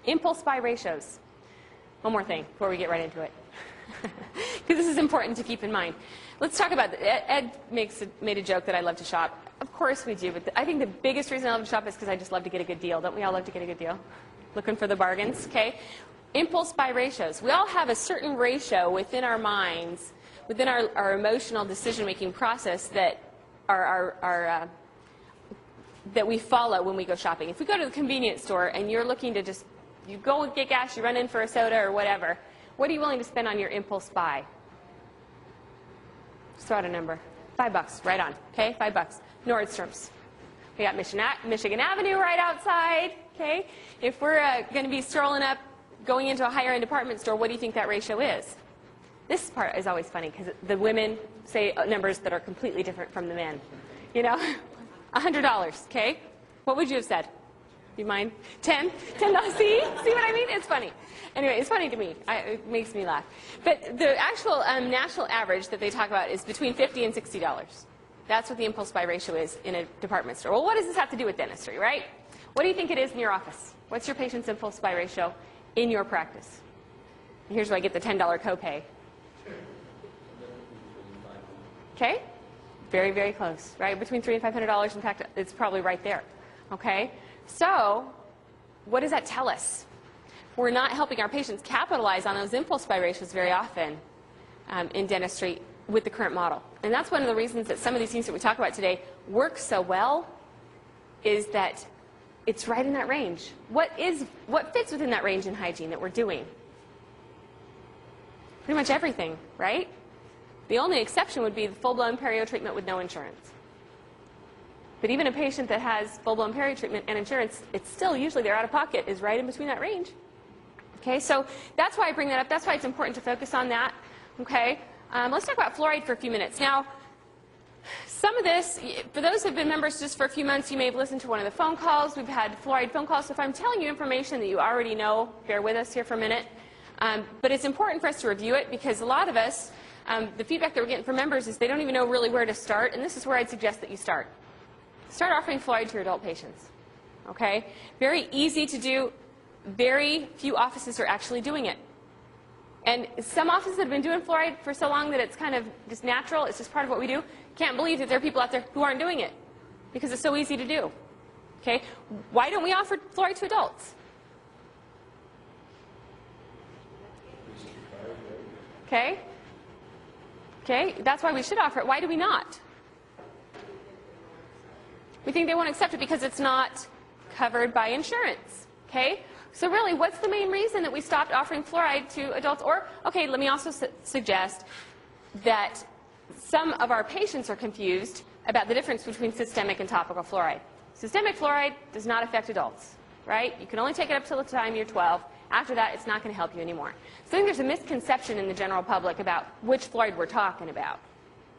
Impulse buy ratios. One more thing before we get right into it, because this is important to keep in mind. Let's talk about Ed made a joke that I love to shop. Of course we do, but I think the biggest reason I love to shop is because I just love to get a good deal. Don't we all love to get a good deal? Looking for the bargains, okay? Impulse buy ratios. We all have a certain ratio within our minds, within our emotional decision-making process that that we follow when we go shopping. If we go to the convenience store and you're looking to just, you go and get gas, you run in for a soda or whatever, what are you willing to spend on your impulse buy? Just throw out a number. $5, right on, okay? $5. Nordstrom's. We got Michigan Avenue right outside, okay? If we're going to be strolling up, going into a higher-end department store, what do you think that ratio is? This part is always funny because the women say numbers that are completely different from the men. You know, $100, okay? What would you have said? Do you mind? 10? $10? See what I mean? It's funny. Anyway, it's funny to me. It makes me laugh. But the actual national average that they talk about is between $50 and $60. That's what the impulse buy ratio is in a department store. Well, what does this have to do with dentistry, right? What do you think it is in your office? What's your patient's impulse buy ratio in your practice? And here's where I get the $10 copay. Okay? Very, very close, right? Between $300 and $500. In fact, it's probably right there. Okay? So, what does that tell us? We're not helping our patients capitalize on those impulse buy ratios very often in dentistry with the current model. And that's one of the reasons that some of these things that we talk about today work so well, is that it's right in that range. What fits within that range in hygiene that we're doing? Pretty much everything, right? The only exception would be the full-blown perio treatment with no insurance. But even a patient that has full-blown perio treatment and insurance, it's still usually their out-of-pocket is right in between that range. Okay, so that's why I bring that up. That's why it's important to focus on that. Okay, let's talk about fluoride for a few minutes. Now, some of this, for those who have been members just for a few months, you may have listened to one of the phone calls. We've had fluoride phone calls. So if I'm telling you information that you already know, bear with us here for a minute. But it's important for us to review it because a lot of us, the feedback that we're getting from members is they don't even know really where to start. And this is where I'd suggest that you start. Start offering fluoride to your adult patients. Okay? Very easy to do. Very few offices are actually doing it. And some offices have been doing fluoride for so long that it's kind of just natural. It's just part of what we do. Can't believe that there are people out there who aren't doing it because it's so easy to do. Okay? Why don't we offer fluoride to adults? Okay? Okay? That's why we should offer it. Why do we not? We think they won't accept it because it's not covered by insurance. Okay? So really, what's the main reason that we stopped offering fluoride to adults? Or, okay, let me also suggest that some of our patients are confused about the difference between systemic and topical fluoride. Systemic fluoride does not affect adults, right? You can only take it up till the time you're 12. After that, it's not going to help you anymore. So I think there's a misconception in the general public about which fluoride we're talking about.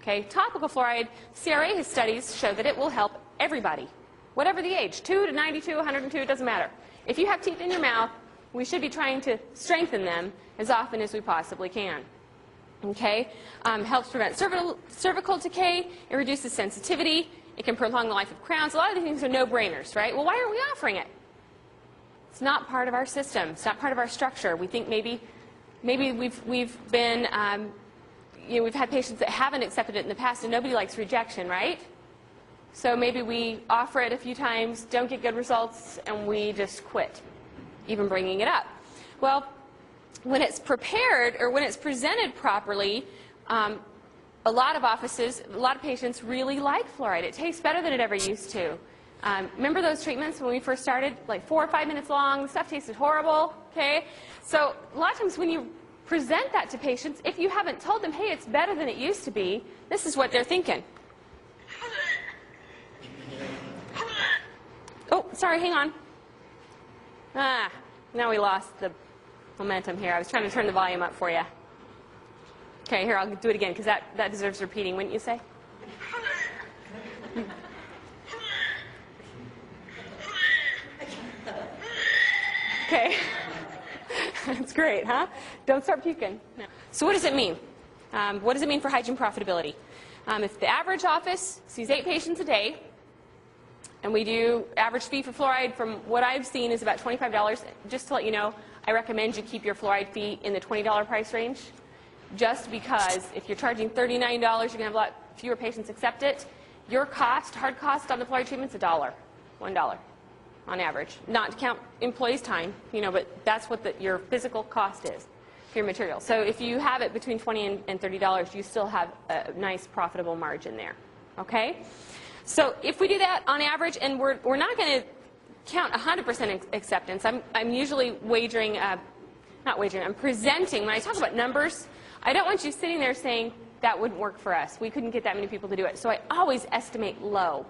Okay? Topical fluoride, CRA studies show that it will help everybody, whatever the age, 2 to 92, 102, it doesn't matter. If you have teeth in your mouth, we should be trying to strengthen them as often as we possibly can. Okay? Helps prevent cervical decay. It reduces sensitivity. It can prolong the life of crowns. A lot of these things are no-brainers, right? Well, why aren't we offering it? It's not part of our system. It's not part of our structure. We think maybe we've been, we've had patients that haven't accepted it in the past, and nobody likes rejection, right? So maybe we offer it a few times, don't get good results, and we just quit, even bringing it up. Well, when it's prepared or when it's presented properly, a lot of offices, a lot of patients really like fluoride. It tastes better than it ever used to. Remember those treatments when we first started, like 4 or 5 minutes long, the stuff tasted horrible, okay? So a lot of times when you present that to patients, if you haven't told them, hey, it's better than it used to be, this is what they're thinking. Oh, sorry, hang on. Now we lost the momentum here. I was trying to turn the volume up for you. Okay, here, I'll do it again, because that deserves repeating, wouldn't you say? Okay. That's great, huh? Don't start puking. No. So what does it mean? What does it mean for hygiene profitability? If the average office sees 8 patients a day, And we do average fee for fluoride from what I've seen is about $25. Just to let you know, I recommend you keep your fluoride fee in the $20 price range, just because if you're charging $39, you're going to have a lot fewer patients accept it. Your cost, hard cost on the fluoride treatment is $1 on average. Not to count employees' time, but that's what your physical cost is for your material. So if you have it between $20 and $30, you still have a nice profitable margin there. Okay? So if we do that on average, and we're not going to count 100% acceptance. I'm usually wagering, not wagering, I'm presenting. When I talk about numbers, I don't want you sitting there saying, that wouldn't work for us. We couldn't get that many people to do it. So I always estimate low.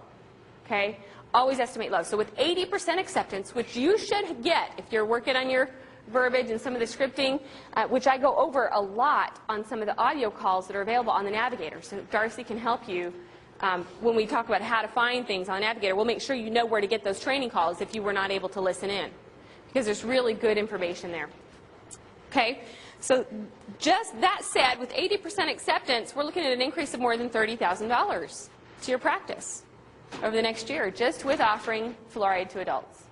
Okay? Always estimate low. So with 80% acceptance, which you should get if you're working on your verbiage and some of the scripting, which I go over a lot on some of the audio calls that are available on the Navigator. So Darcy can help you when we talk about how to find things on the Navigator. We'll make sure you know where to get those training calls if you were not able to listen in, because there's really good information there. Okay? So just that said, with 80% acceptance, we're looking at an increase of more than $30,000 to your practice over the next year, just with offering fluoride to adults.